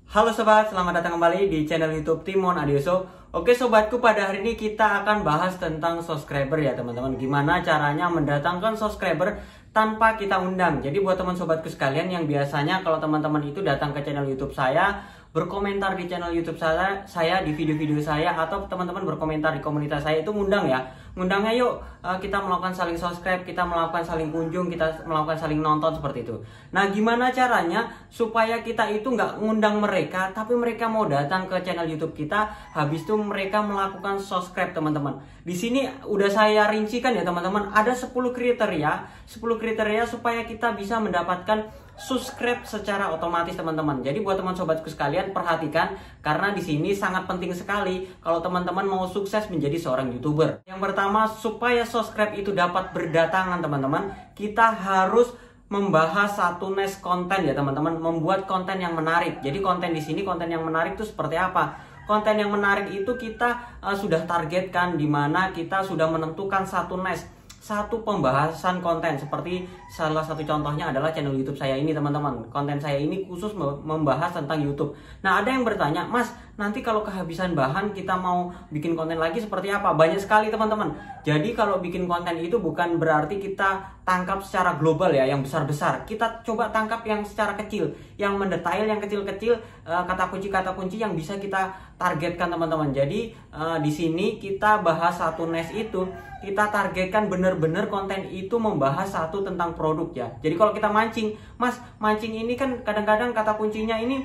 Halo sobat, selamat datang kembali di channel YouTube Timon Adioso. Oke sobatku, pada hari ini kita akan bahas tentang subscriber ya teman-teman. Gimana caranya mendatangkan subscriber tanpa kita undang. Jadi buat teman sobatku sekalian yang biasanya kalau teman-teman itu datang ke channel YouTube saya, berkomentar di channel YouTube saya di video-video saya, atau teman-teman berkomentar di komunitas saya, itu ngundang ya. Ngundangnya yuk, kita melakukan saling subscribe, kita melakukan saling kunjung, kita melakukan saling nonton seperti itu. Nah, gimana caranya supaya kita itu nggak ngundang mereka, tapi mereka mau datang ke channel YouTube kita, habis itu mereka melakukan subscribe teman-teman. Di sini udah saya rincikan ya teman-teman, ada 10 kriteria supaya kita bisa mendapatkan subscribe secara otomatis teman-teman. Jadi buat teman sobatku sekalian, perhatikan karena di sini sangat penting sekali kalau teman-teman mau sukses menjadi seorang YouTuber. Yang pertama, supaya subscribe itu dapat berdatangan teman-teman, kita harus membahas satu niche konten ya teman-teman, membuat konten yang menarik. Jadi konten di sini, konten yang menarik itu seperti apa? Konten yang menarik itu kita sudah targetkan, di mana kita sudah menentukan satu niche, satu pembahasan konten. Seperti salah satu contohnya adalah channel YouTube saya ini teman-teman. Konten saya ini khusus membahas tentang YouTube. Nah, ada yang bertanya, Mas, nanti kalau kehabisan bahan kita mau bikin konten lagi seperti apa? Banyak sekali teman-teman. Jadi kalau bikin konten itu bukan berarti kita tangkap secara global ya, yang besar-besar. Kita coba tangkap yang secara kecil, yang mendetail, yang kecil-kecil, kata kunci yang bisa kita targetkan teman-teman. Jadi di sini kita bahas satu niche itu, kita targetkan bener-bener konten itu membahas satu tentang produk ya. Jadi kalau kita mancing, Mas, mancing ini kan kadang-kadang kata kuncinya ini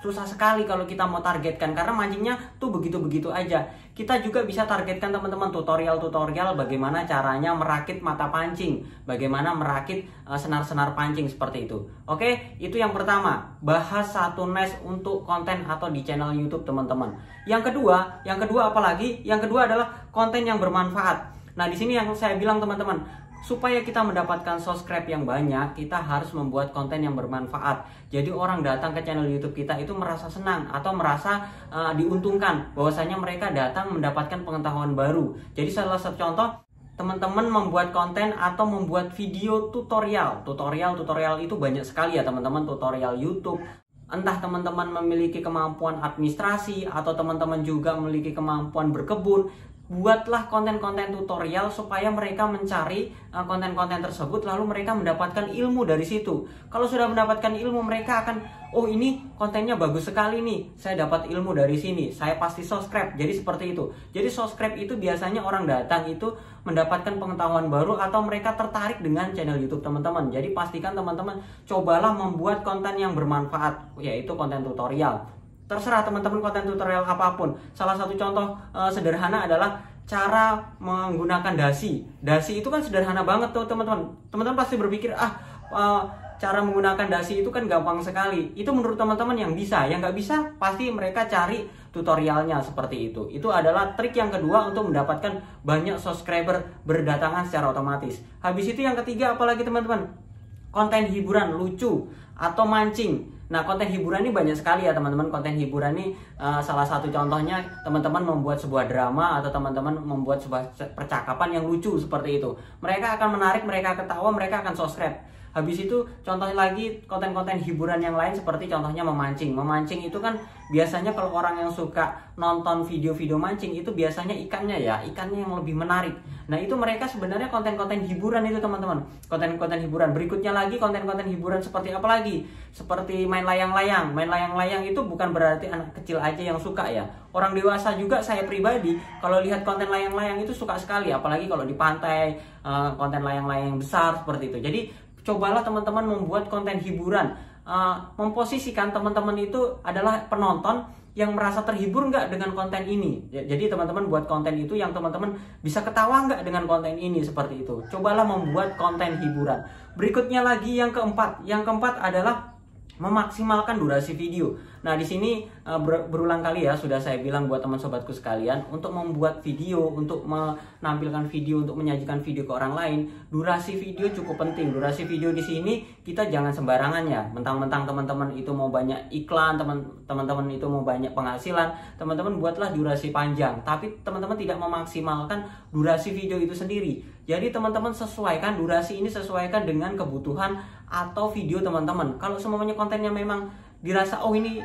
susah sekali kalau kita mau targetkan, karena mancingnya tuh begitu-begitu aja. Kita juga bisa targetkan teman-teman tutorial-tutorial bagaimana caranya merakit mata pancing, bagaimana merakit senar-senar pancing seperti itu. Oke, itu yang pertama, bahas satu niche untuk konten atau di channel YouTube teman-teman. Yang kedua apalagi? Yang kedua adalah konten yang bermanfaat. Nah, di sini yang saya bilang teman-teman, supaya kita mendapatkan subscribe yang banyak, kita harus membuat konten yang bermanfaat. Jadi orang datang ke channel YouTube kita itu merasa senang atau merasa diuntungkan, bahwasanya mereka datang mendapatkan pengetahuan baru. Jadi salah satu contoh, teman-teman membuat konten atau membuat video tutorial. Tutorial itu banyak sekali ya teman-teman, tutorial YouTube. Entah teman-teman memiliki kemampuan administrasi atau teman-teman juga memiliki kemampuan berkebun, buatlah konten-konten tutorial supaya mereka mencari konten-konten tersebut, lalu mereka mendapatkan ilmu dari situ. Kalau sudah mendapatkan ilmu, mereka akan, oh ini kontennya bagus sekali nih, saya dapat ilmu dari sini, saya pasti subscribe. Jadi seperti itu. Jadi subscribe itu biasanya orang datang itu mendapatkan pengetahuan baru atau mereka tertarik dengan channel YouTube teman-teman. Jadi pastikan teman-teman cobalah membuat konten yang bermanfaat, yaitu konten tutorial. Terserah teman-teman konten tutorial apapun. Salah satu contoh sederhana adalah cara menggunakan dasi. Dasi itu kan sederhana banget tuh teman-teman. Teman-teman pasti berpikir, cara menggunakan dasi itu kan gampang sekali. Itu menurut teman-teman yang bisa. Yang nggak bisa pasti mereka cari tutorialnya seperti itu. Itu adalah trik yang kedua untuk mendapatkan banyak subscriber berdatangan secara otomatis. Habis itu yang ketiga apalagi teman-teman? Konten hiburan lucu atau mancing. Nah, konten hiburan ini banyak sekali ya teman-teman. Konten hiburan ini salah satu contohnya teman-teman membuat sebuah drama atau teman-teman membuat sebuah percakapan yang lucu seperti itu. Mereka akan menarik, mereka ketawa, mereka akan subscribe. Habis itu contohnya lagi konten-konten hiburan yang lain seperti contohnya memancing. Memancing itu kan biasanya kalau orang yang suka nonton video-video mancing itu biasanya ikannya yang lebih menarik. Nah, itu mereka sebenarnya konten-konten hiburan itu teman-teman. Konten-konten hiburan. Berikutnya lagi konten-konten hiburan seperti apa lagi? Seperti main layang-layang. Main layang-layang itu bukan berarti anak kecil aja yang suka ya. Orang dewasa juga, saya pribadi kalau lihat konten layang-layang itu suka sekali, apalagi kalau di pantai, konten layang-layang besar seperti itu. Jadi cobalah teman-teman membuat konten hiburan, memposisikan teman-teman itu adalah penonton yang merasa terhibur nggak dengan konten ini. Jadi teman-teman buat konten itu yang teman-teman bisa ketawa nggak dengan konten ini, seperti itu. Cobalah membuat konten hiburan. Berikutnya lagi yang keempat adalah memaksimalkan durasi video. Nah, di sini berulang kali ya sudah saya bilang buat teman sobatku sekalian, untuk membuat video, untuk menampilkan video, untuk menyajikan video ke orang lain, durasi video cukup penting. Durasi video di sini kita jangan sembarangan ya. Mentang-mentang teman-teman itu mau banyak iklan, teman-teman itu mau banyak penghasilan, teman-teman buatlah durasi panjang, tapi teman-teman tidak memaksimalkan durasi video itu sendiri. Jadi teman-teman sesuaikan durasi ini, sesuaikan dengan kebutuhan atau video teman-teman. Kalau semuanya kontennya memang dirasa oh ini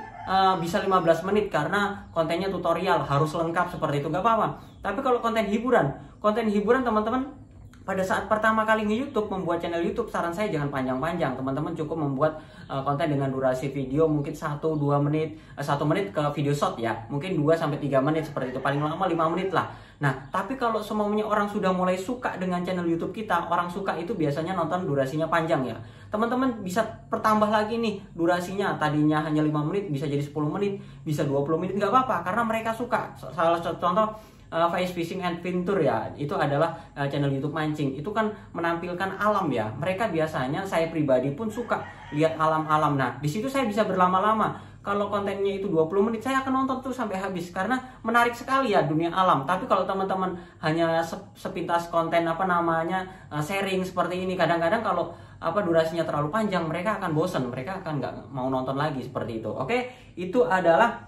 bisa 15 menit karena kontennya tutorial harus lengkap seperti itu, nggak apa-apa. Tapi kalau konten hiburan teman-teman pada saat pertama kali nge-YouTube, membuat channel YouTube, saran saya jangan panjang-panjang. Teman-teman cukup membuat konten dengan durasi video mungkin 1-2 menit, 1 menit ke video short ya, mungkin 2-3 menit seperti itu, paling lama 5 menit lah. Nah, tapi kalau semuanya orang sudah mulai suka dengan channel YouTube kita, orang suka itu biasanya nonton durasinya panjang ya. Teman-teman bisa pertambah lagi nih durasinya, tadinya hanya 5 menit bisa jadi 10 menit, bisa 20 menit, nggak apa-apa karena mereka suka. Salah satu contoh Faiz Fishing and Adventure ya, itu adalah channel YouTube mancing. Itu kan menampilkan alam ya. Mereka biasanya, saya pribadi pun suka lihat alam-alam. Nah, di situ saya bisa berlama-lama. Kalau kontennya itu 20 menit, saya akan nonton tuh sampai habis karena menarik sekali ya dunia alam. Tapi kalau teman-teman hanya sepintas konten sharing seperti ini, kadang-kadang kalau durasinya terlalu panjang, mereka akan bosen, mereka akan nggak mau nonton lagi seperti itu. Oke, itu adalah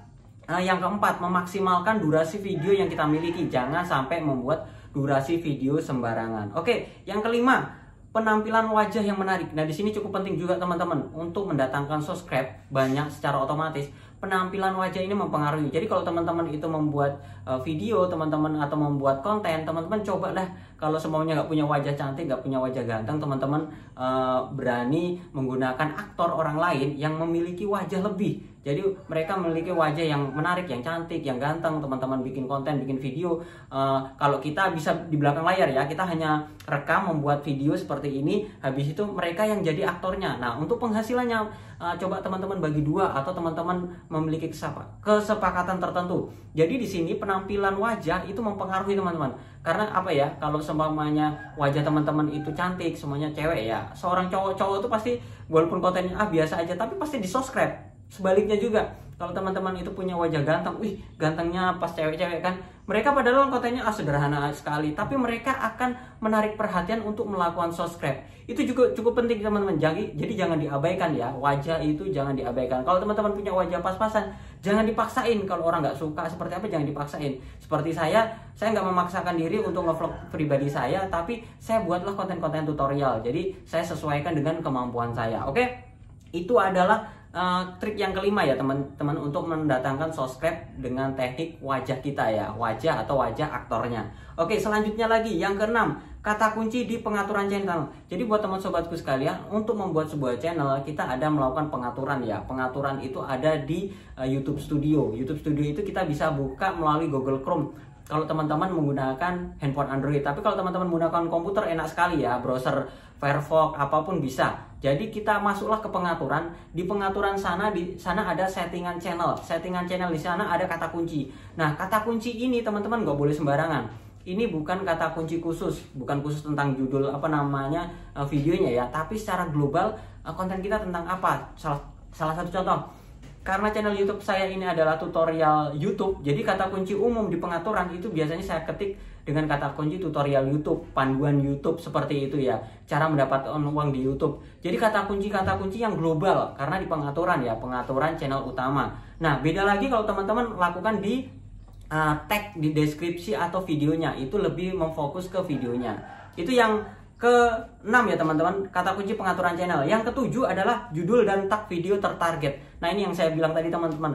yang keempat, memaksimalkan durasi video yang kita miliki. Jangan sampai membuat durasi video sembarangan. Oke, yang kelima, penampilan wajah yang menarik. Nah, di sini cukup penting juga teman-teman untuk mendatangkan subscribe banyak secara otomatis. Penampilan wajah ini mempengaruhi. Jadi kalau teman-teman itu membuat video, teman-teman atau membuat konten, teman-teman cobalah kalau semuanya nggak punya wajah cantik, nggak punya wajah ganteng, teman-teman berani menggunakan aktor orang lain yang memiliki wajah lebih. Jadi mereka memiliki wajah yang menarik, yang cantik, yang ganteng. Teman-teman bikin konten, bikin video. Kalau kita bisa di belakang layar ya, kita hanya rekam, membuat video seperti ini. Habis itu mereka yang jadi aktornya. Nah, untuk penghasilannya coba teman-teman bagi dua atau teman-teman memiliki kesepakatan tertentu. Jadi di sini penampilan wajah itu mempengaruhi teman-teman. Karena apa ya? Kalau seumpamanya wajah teman-teman itu cantik, semuanya cewek ya. Seorang cowok itu pasti walaupun kontennya biasa aja, tapi pasti di-subscribe. Sebaliknya juga, kalau teman-teman itu punya wajah ganteng, wih gantengnya pas cewek-cewek kan, mereka padahal kontennya sederhana sekali, tapi mereka akan menarik perhatian untuk melakukan subscribe. Itu juga cukup penting teman-teman. Jadi jangan diabaikan ya, wajah itu jangan diabaikan. Kalau teman-teman punya wajah pas-pasan, jangan dipaksain. Kalau orang nggak suka seperti apa, jangan dipaksain. Seperti saya nggak memaksakan diri untuk ngevlog pribadi saya, tapi saya buatlah konten-konten tutorial. Jadi saya sesuaikan dengan kemampuan saya. Oke, itu adalah trik yang kelima ya teman-teman untuk mendatangkan subscribe dengan teknik wajah kita ya, wajah atau wajah aktornya. Oke, selanjutnya lagi yang keenam, kata kunci di pengaturan channel. Jadi buat teman sobatku sekalian, untuk membuat sebuah channel kita ada melakukan pengaturan ya. Pengaturan itu ada di YouTube Studio. YouTube Studio itu kita bisa buka melalui Google Chrome kalau teman-teman menggunakan handphone Android. Tapi kalau teman-teman menggunakan komputer enak sekali ya, browser Firefox apapun bisa. Jadi kita masuklah ke pengaturan. Di pengaturan di sana ada settingan channel. Settingan channel di sana ada kata kunci. Nah, kata kunci ini teman-teman nggak boleh sembarangan. Ini bukan kata kunci khusus, bukan khusus tentang judul videonya ya, tapi secara global konten kita tentang apa. Salah satu contoh, karena channel YouTube saya ini adalah tutorial YouTube, jadi kata kunci umum di pengaturan itu biasanya saya ketik dengan kata kunci tutorial YouTube, panduan YouTube seperti itu ya, cara mendapatkan uang di YouTube. Jadi kata kunci yang global karena di pengaturan ya, pengaturan channel utama. Nah, beda lagi kalau teman-teman lakukan di tag di deskripsi atau videonya, itu lebih memfokus ke videonya. Itu yang ke-6 ya teman-teman, kata kunci pengaturan channel. Yang ke-7 adalah judul dan tag video tertarget. Nah, ini yang saya bilang tadi teman-teman,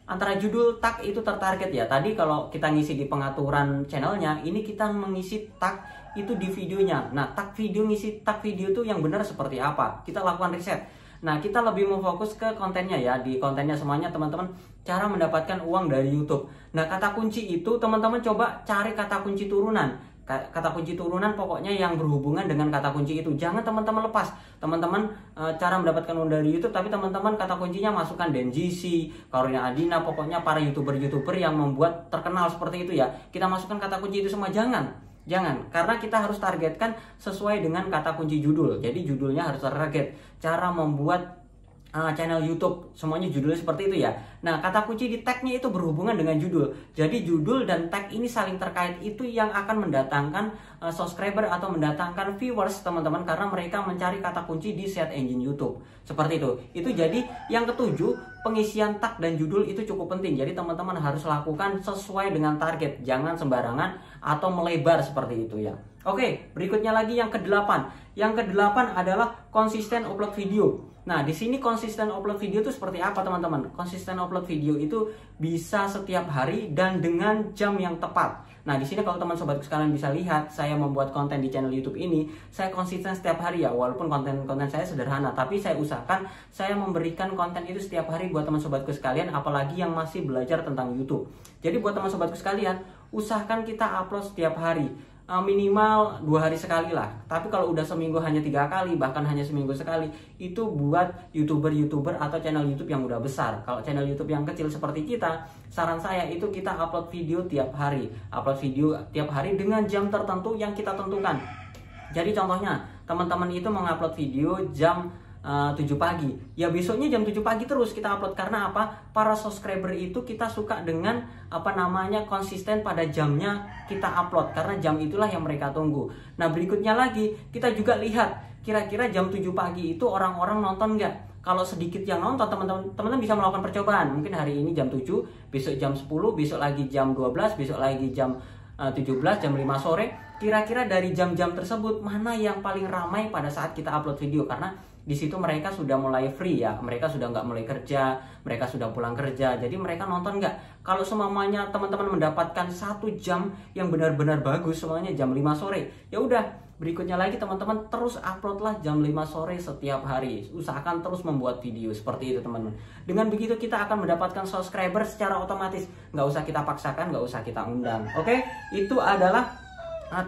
antara judul tag itu tertarget ya. Tadi kalau kita ngisi di pengaturan channelnya, ini kita mengisi tag itu di videonya. Nah, ngisi tag video itu yang benar seperti apa, kita lakukan riset. Nah, kita lebih memfokus ke kontennya ya. Di kontennya semuanya teman-teman, cara mendapatkan uang dari YouTube. Nah, kata kunci itu teman-teman coba cari kata kunci turunan. Kata kunci turunan pokoknya yang berhubungan dengan kata kunci itu. Jangan teman-teman lepas. Teman-teman cara mendapatkan uang dari YouTube, tapi teman-teman kata kuncinya masukkan Denzisi, Karolina Adina, pokoknya para YouTuber yang membuat terkenal seperti itu ya. Kita masukkan kata kunci itu semua, jangan, karena kita harus targetkan sesuai dengan kata kunci judul. Jadi judulnya harus tertarget. Cara membuat channel YouTube semuanya judulnya seperti itu ya. Nah, kata kunci di tagnya itu berhubungan dengan judul. Jadi judul dan tag ini saling terkait, itu yang akan mendatangkan subscriber atau mendatangkan viewers teman-teman, karena mereka mencari kata kunci di search engine YouTube seperti itu. Itu jadi yang ke-7, pengisian tag dan judul itu cukup penting. Jadi teman-teman harus lakukan sesuai dengan target, jangan sembarangan atau melebar seperti itu ya. Oke, berikutnya lagi yang ke-8. Yang ke-8 adalah konsisten upload video. Nah, di sini konsisten upload video itu seperti apa, teman-teman? Konsisten upload video itu bisa setiap hari dan dengan jam yang tepat. Nah, di sini kalau teman sobatku sekalian bisa lihat, saya membuat konten di channel YouTube ini, saya konsisten setiap hari ya, walaupun konten-konten saya sederhana, tapi saya usahakan saya memberikan konten itu setiap hari buat teman sobatku sekalian, apalagi yang masih belajar tentang YouTube. Jadi buat teman sobatku sekalian, usahakan kita upload setiap hari. Minimal 2 hari sekali lah. Tapi kalau udah seminggu hanya 3 kali, bahkan hanya seminggu sekali, itu buat YouTuber atau channel YouTube yang udah besar. Kalau channel YouTube yang kecil seperti kita, saran saya itu kita upload video tiap hari. Upload video tiap hari dengan jam tertentu yang kita tentukan. Jadi contohnya, teman-teman itu mengupload video jam 7 pagi, ya besoknya jam 7 pagi terus kita upload. Karena apa? Para subscriber itu kita suka dengan konsisten pada jamnya kita upload, karena jam itulah yang mereka tunggu. Nah, berikutnya lagi kita juga lihat kira-kira jam 7 pagi itu orang-orang nonton nggak. Kalau sedikit yang nonton, teman-teman bisa melakukan percobaan. Mungkin hari ini jam 7, besok jam 10, besok lagi jam 12, besok lagi jam 17, jam 5 sore. Kira-kira dari jam-jam tersebut mana yang paling ramai pada saat kita upload video, karena di situ mereka sudah mulai free ya, mereka sudah nggak mulai kerja, mereka sudah pulang kerja, jadi mereka nonton nggak. Kalau semuanya teman-teman mendapatkan 1 jam yang benar-benar bagus, semuanya jam 5 sore, ya udah, berikutnya lagi teman-teman terus uploadlah jam 5 sore setiap hari. Usahakan terus membuat video seperti itu, teman-teman. Dengan begitu kita akan mendapatkan subscriber secara otomatis, nggak usah kita paksakan, nggak usah kita undang. Oke, itu adalah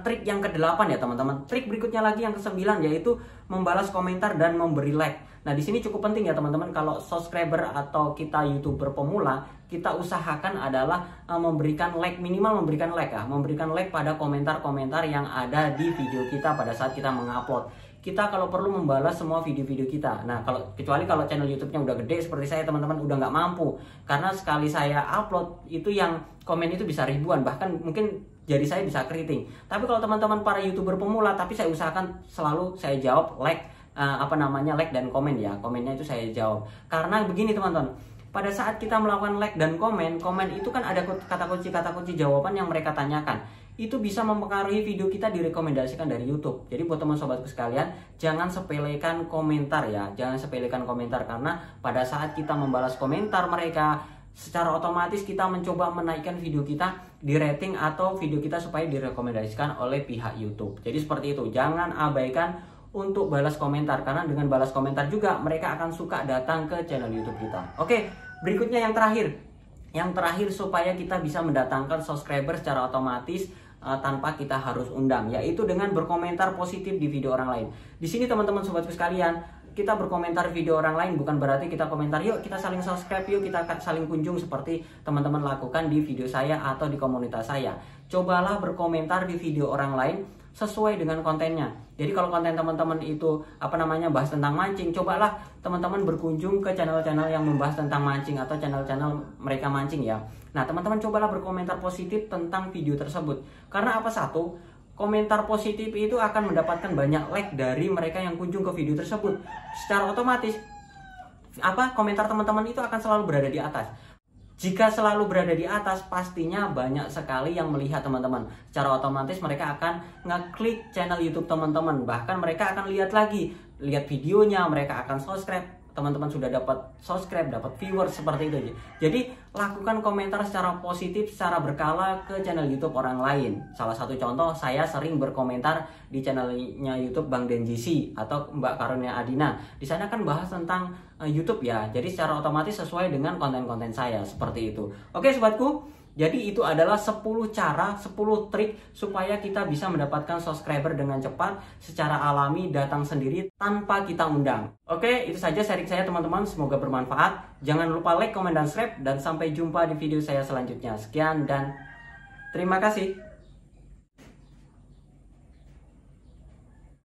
trik yang ke-8 ya, teman-teman. Trik berikutnya lagi yang ke-9 yaitu membalas komentar dan memberi like. Nah, di sini cukup penting ya, teman-teman. Kalau subscriber atau kita YouTuber pemula, kita usahakan adalah memberikan like, minimal memberikan like ya, memberikan like pada komentar-komentar yang ada di video kita pada saat kita mengupload. Kita kalau perlu membalas semua video-video kita. Nah, kecuali kalau channel YouTube-nya udah gede seperti saya, teman-teman, udah nggak mampu. Karena sekali saya upload itu yang komen itu bisa ribuan, bahkan mungkin jadi saya bisa keriting. Tapi kalau teman-teman para YouTuber pemula, tapi saya usahakan selalu saya jawab like, like dan komen ya. Komennya itu saya jawab. Karena begini, teman-teman, pada saat kita melakukan like dan komen itu kan ada kata kunci jawaban yang mereka tanyakan. Itu bisa mempengaruhi video kita direkomendasikan dari YouTube. Jadi buat teman sobatku sekalian, jangan sepelekan komentar ya. Jangan sepelekan komentar, karena pada saat kita membalas komentar mereka, secara otomatis kita mencoba menaikkan video kita di rating atau video kita supaya direkomendasikan oleh pihak YouTube. Jadi seperti itu, jangan abaikan untuk balas komentar, karena dengan balas komentar juga mereka akan suka datang ke channel YouTube kita. Oke, berikutnya yang terakhir. Yang terakhir supaya kita bisa mendatangkan subscriber secara otomatis tanpa kita harus undang, yaitu dengan berkomentar positif di video orang lain. Di sini teman-teman sobatku sekalian, kita berkomentar video orang lain bukan berarti kita komentar yuk kita saling subscribe, yuk kita saling kunjung seperti teman-teman lakukan di video saya atau di komunitas saya. Cobalah berkomentar di video orang lain sesuai dengan kontennya. Jadi kalau konten teman-teman itu bahas tentang mancing, cobalah teman-teman berkunjung ke channel-channel yang membahas tentang mancing atau channel-channel mereka mancing ya. Nah, teman-teman cobalah berkomentar positif tentang video tersebut. Karena apa? Satu, komentar positif itu akan mendapatkan banyak like dari mereka yang kunjung ke video tersebut. Secara otomatis komentar teman-teman itu akan selalu berada di atas. Jika selalu berada di atas, pastinya banyak sekali yang melihat teman-teman. Secara otomatis mereka akan ngeklik channel YouTube teman-teman. Bahkan mereka akan lihat videonya, mereka akan subscribe. Teman-teman sudah dapat subscribe, dapat viewer seperti itu. Jadi lakukan komentar secara positif, secara berkala ke channel YouTube orang lain. Salah satu contoh, saya sering berkomentar di channelnya YouTube Bang Denjisi atau Mbak Karunia Adina. Di sana kan bahas tentang YouTube ya. Jadi secara otomatis sesuai dengan konten-konten saya seperti itu. Oke sobatku. Jadi itu adalah 10 cara, 10 trik supaya kita bisa mendapatkan subscriber dengan cepat, secara alami, datang sendiri tanpa kita undang. Oke, itu saja sharing saya teman-teman, semoga bermanfaat. Jangan lupa like, komen, dan subscribe, dan sampai jumpa di video saya selanjutnya. Sekian dan terima kasih.